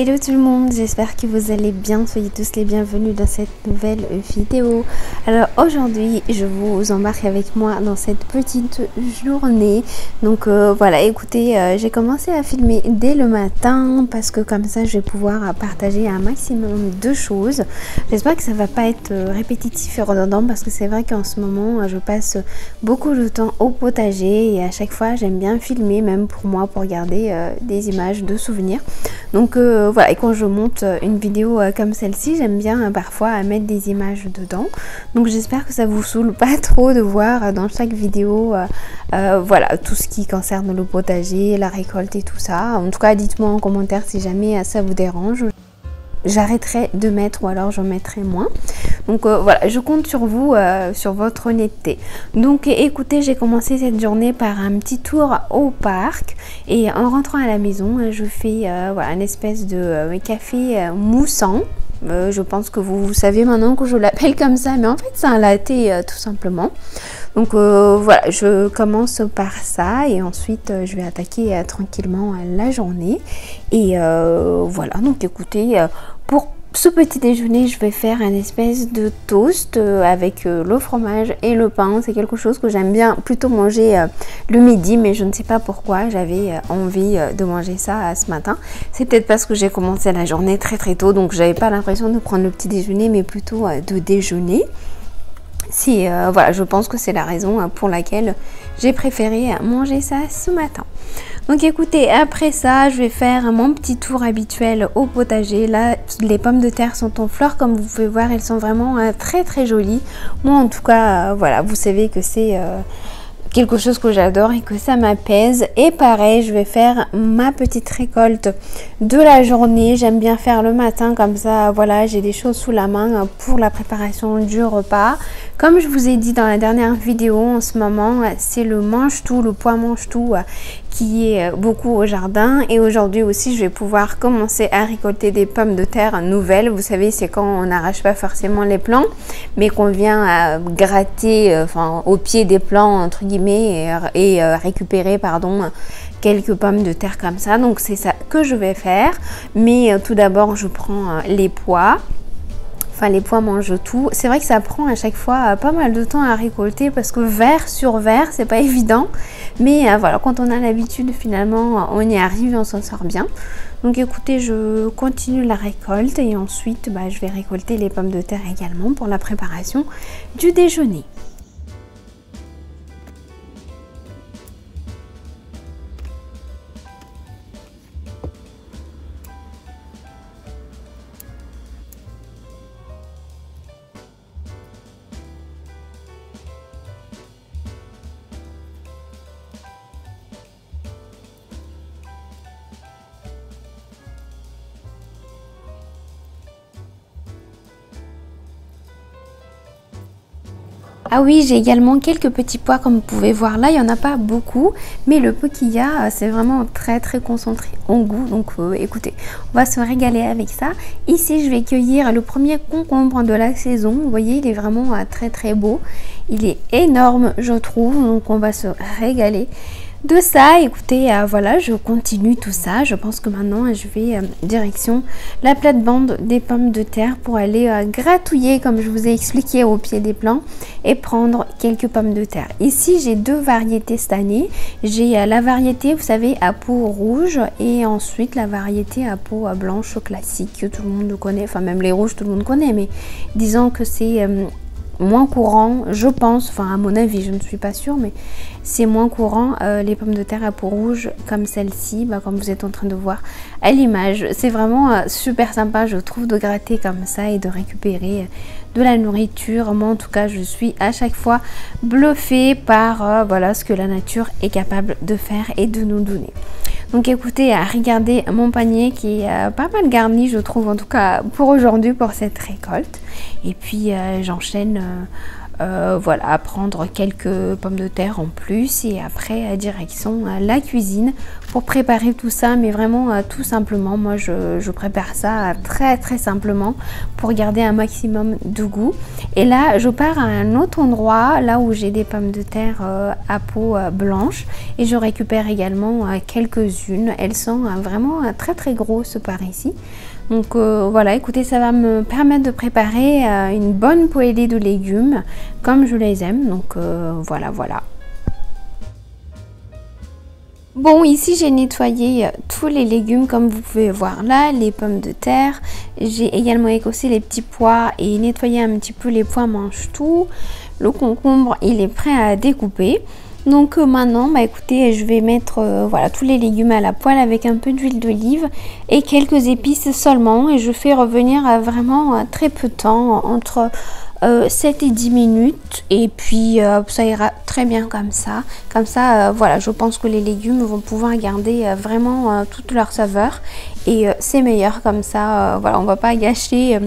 Hello tout le monde, j'espère que vous allez bien, soyez tous les bienvenus dans cette nouvelle vidéo. Alors aujourd'hui je vous embarque avec moi dans cette petite journée. Donc voilà, écoutez, j'ai commencé à filmer dès le matin parce que comme ça je vais pouvoir partager un maximum de choses. J'espère que ça va pas être répétitif et redondant parce que c'est vrai qu'en ce moment je passe beaucoup de temps au potager et à chaque fois j'aime bien filmer, même pour moi, pour garder des images de souvenirs. Donc voilà, et quand je monte une vidéo comme celle-ci, j'aime bien parfois mettre des images dedans. Donc j'espère que ça vous saoule pas trop de voir dans chaque vidéo voilà, tout ce qui concerne le potager, la récolte et tout ça. En tout cas, dites-moi en commentaire si jamais ça vous dérange. J'arrêterai de mettre ou alors j'en mettrai moins. Donc voilà, je compte sur vous, sur votre honnêteté. Donc écoutez, j'ai commencé cette journée par un petit tour au parc. Et en rentrant à la maison, je fais voilà, une espèce de café moussant. Je pense que vous savez maintenant que je l'appelle comme ça, mais en fait c'est un latte tout simplement. Donc voilà, je commence par ça et ensuite je vais attaquer tranquillement la journée. Et voilà, donc écoutez, pour ce petit déjeuner, je vais faire une espèce de toast avec le fromage et le pain. C'est quelque chose que j'aime bien plutôt manger le midi, mais je ne sais pas pourquoi j'avais envie de manger ça ce matin. C'est peut-être parce que j'ai commencé la journée très tôt, donc j'avais pas l'impression de prendre le petit déjeuner, mais plutôt de déjeuner. Voilà, je pense que c'est la raison pour laquelle j'ai préféré manger ça ce matin. Donc écoutez, après ça, je vais faire mon petit tour habituel au potager. Là, les pommes de terre sont en fleurs, comme vous pouvez voir, elles sont vraiment très jolies. Moi en tout cas, voilà, vous savez que c'est quelque chose que j'adore et que ça m'apaise. Et pareil, je vais faire ma petite récolte de la journée. J'aime bien faire le matin, comme ça voilà, j'ai des choses sous la main pour la préparation du repas. Comme je vous ai dit dans la dernière vidéo, en ce moment c'est le mange-tout, le pois mange-tout qui est beaucoup au jardin. Et aujourd'hui aussi je vais pouvoir commencer à récolter des pommes de terre nouvelles. Vous savez, c'est quand on n'arrache pas forcément les plants, mais qu'on vient gratter enfin au pied des plants entre guillemets et récupérer quelques pommes de terre comme ça. Donc c'est ça que je vais faire, mais tout d'abord je prends les pois. Enfin, les pois mangent tout. C'est vrai que ça prend à chaque fois pas mal de temps à récolter parce que vers sur vers, c'est pas évident. Mais voilà, quand on a l'habitude, finalement, on y arrive et on s'en sort bien. Donc écoutez, je continue la récolte et ensuite, je vais récolter les pommes de terre également pour la préparation du déjeuner. Ah oui, j'ai également quelques petits pois comme vous pouvez voir là, il n'y en a pas beaucoup, mais le peu qu'il y a, c'est vraiment très concentré en goût. Donc écoutez, on va se régaler avec ça. Ici, je vais cueillir le premier concombre de la saison. Vous voyez, il est vraiment très beau. Il est énorme, je trouve, donc on va se régaler de ça. Écoutez, voilà, je continue tout ça. Je pense que maintenant je vais direction la plate-bande des pommes de terre pour aller gratouiller, comme je vous ai expliqué, au pied des plants et prendre quelques pommes de terre. Ici j'ai deux variétés cette année. J'ai la variété, vous savez, à peau rouge, et ensuite la variété à peau blanche classique que tout le monde connaît. Enfin, même les rouges tout le monde connaît, mais disons que c'est moins courant, je pense, enfin à mon avis, je ne suis pas sûre, mais c'est moins courant les pommes de terre à peau rouge comme celle-ci, comme vous êtes en train de voir à l'image. C'est vraiment super sympa, je trouve, de gratter comme ça et de récupérer de la nourriture. Moi en tout cas, je suis à chaque fois bluffée par voilà, ce que la nature est capable de faire et de nous donner. Donc écoutez, regardez mon panier qui est pas mal garni, je trouve, en tout cas pour aujourd'hui, pour cette récolte. Et puis j'enchaîne voilà, prendre quelques pommes de terre en plus et après direction la cuisine pour préparer tout ça, mais vraiment tout simplement. Moi je prépare ça très simplement pour garder un maximum de goût. Et là je pars à un autre endroit, là où j'ai des pommes de terre à peau blanche, et je récupère également quelques-unes. Elles sont vraiment très grosses par ici. Donc voilà, écoutez, ça va me permettre de préparer une bonne poêlée de légumes comme je les aime. Donc voilà. Bon, ici j'ai nettoyé tous les légumes comme vous pouvez voir là, les pommes de terre. J'ai également écossé les petits pois et nettoyé un petit peu les pois mange-tout. Le concombre, il est prêt à découper. Donc maintenant, bah écoutez, je vais mettre voilà, tous les légumes à la poêle avec un peu d'huile d'olive et quelques épices seulement. Et je fais revenir vraiment très peu de temps, entre 7 et 10 minutes. Et puis ça ira très bien comme ça. Comme ça, voilà, je pense que les légumes vont pouvoir garder vraiment toute leur saveur. Et c'est meilleur comme ça, voilà, on va pas gâcher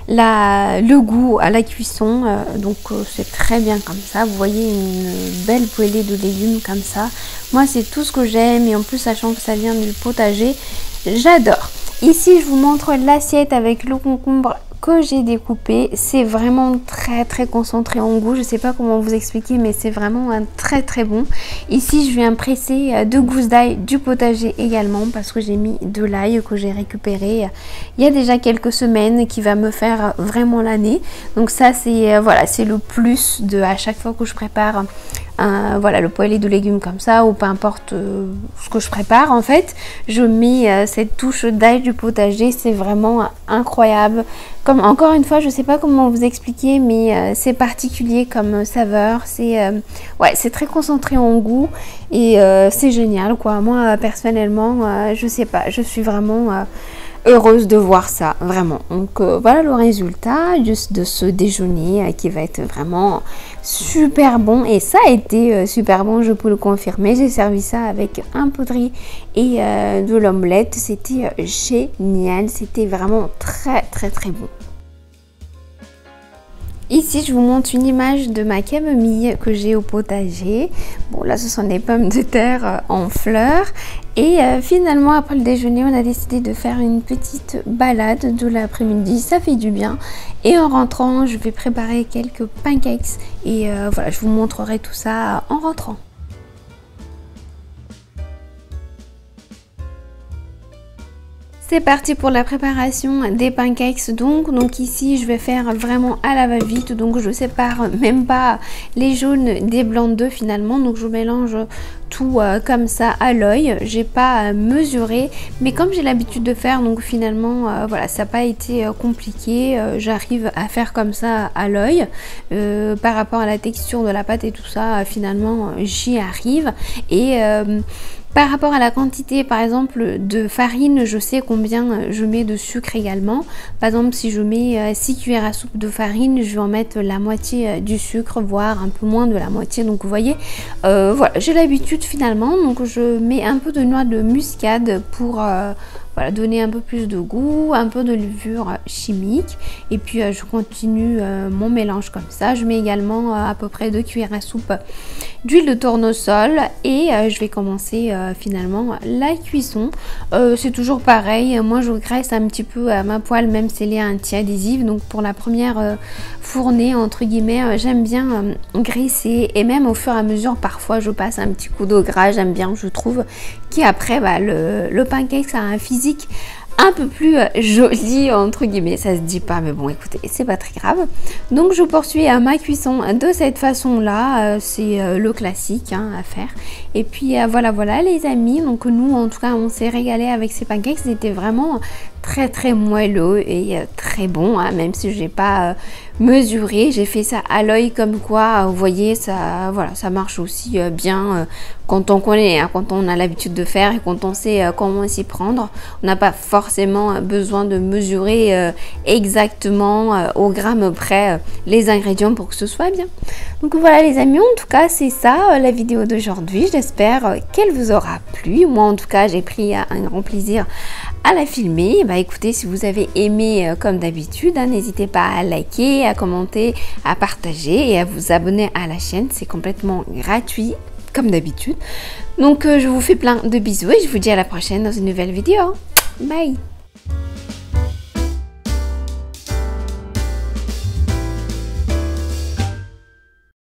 le goût à la cuisson, donc c'est très bien comme ça. Vous voyez une belle poêlée de légumes comme ça, moi c'est tout ce que j'aime, et en plus sachant que ça vient du potager, j'adore. Ici je vous montre l'assiette avec le concombre que j'ai découpé. C'est vraiment très concentré en goût, je sais pas comment vous expliquer, mais c'est vraiment un très bon. Ici je viens presser 2 gousses d'ail du potager également, parce que j'ai mis de l'ail que j'ai récupéré il y a déjà quelques semaines, qui va me faire vraiment l'année. Donc ça c'est voilà, c'est le plus de à chaque fois que je prépare voilà, le poêlé de légumes comme ça, ou peu importe ce que je prépare, en fait je mets cette touche d'ail du potager. C'est vraiment incroyable. Comme encore une fois, je sais pas comment vous expliquer, mais c'est particulier comme saveur. C'est ouais, c'est très concentré en goût, et c'est génial quoi. Moi personnellement, je sais pas, je suis vraiment heureuse de voir ça, vraiment. Donc voilà le résultat juste de ce déjeuner qui va être vraiment super bon. Et ça a été super bon, je peux le confirmer. J'ai servi ça avec un pot de riz et de l'omelette. C'était génial, c'était vraiment très bon. Ici, je vous montre une image de ma camomille que j'ai au potager. Bon, là, ce sont des pommes de terre en fleurs. Et finalement, après le déjeuner, on a décidé de faire une petite balade de l'après-midi. Ça fait du bien. Et en rentrant, je vais préparer quelques pancakes. Et voilà, je vous montrerai tout ça en rentrant. C'est parti pour la préparation des pancakes. Donc ici je vais faire vraiment à la va-vite, donc je sépare même pas les jaunes des blancs d'œufs finalement. Donc je mélange tout comme ça à l'œil, j'ai pas mesuré, mais comme j'ai l'habitude de faire, donc finalement voilà, ça n'a pas été compliqué. J'arrive à faire comme ça à l'œil, par rapport à la texture de la pâte et tout ça, finalement j'y arrive. Et par rapport à la quantité, par exemple, de farine, je sais combien je mets de sucre également. Par exemple, si je mets 6 cuillères à soupe de farine, je vais en mettre la moitié du sucre, voire un peu moins de la moitié. Donc vous voyez, voilà, j'ai l'habitude finalement. Donc je mets un peu de noix de muscade pour voilà, donner un peu plus de goût, un peu de levure chimique. Et puis je continue mon mélange comme ça. Je mets également à peu près 2 cuillères à soupe d'huile de tournesol, et je vais commencer finalement la cuisson. C'est toujours pareil, moi je graisse un petit peu ma poêle, même si elle est anti-adhésive. Donc pour la première fournée entre guillemets, j'aime bien graisser, et même au fur et à mesure parfois je passe un petit coup d'eau gras, j'aime bien, je trouve, qui après bah, le pancake ça a un physique un peu plus joli entre guillemets, ça se dit pas, mais bon écoutez, c'est pas très grave. Donc je poursuis ma cuisson de cette façon là, c'est le classique hein, à faire. Et puis voilà les amis, donc nous en tout cas on s'est régalé avec ces pancakes, c'était vraiment très moelleux et très bon hein, même si j'ai pas mesuré, j'ai fait ça à l'œil comme quoi, vous voyez, ça voilà, ça marche aussi bien quand on connaît, hein, quand on a l'habitude de faire et quand on sait comment s'y prendre. On n'a pas forcément besoin de mesurer exactement au gramme près les ingrédients pour que ce soit bien. Donc voilà les amis, en tout cas c'est ça la vidéo d'aujourd'hui. J'espère qu'elle vous aura plu. Moi en tout cas j'ai pris un grand plaisir à la filmer. Bah écoutez, si vous avez aimé comme d'habitude, hein, n'hésitez pas à liker, à commenter, à partager et à vous abonner à la chaîne. C'est complètement gratuit comme d'habitude. Donc je vous fais plein de bisous et je vous dis à la prochaine dans une nouvelle vidéo. Bye!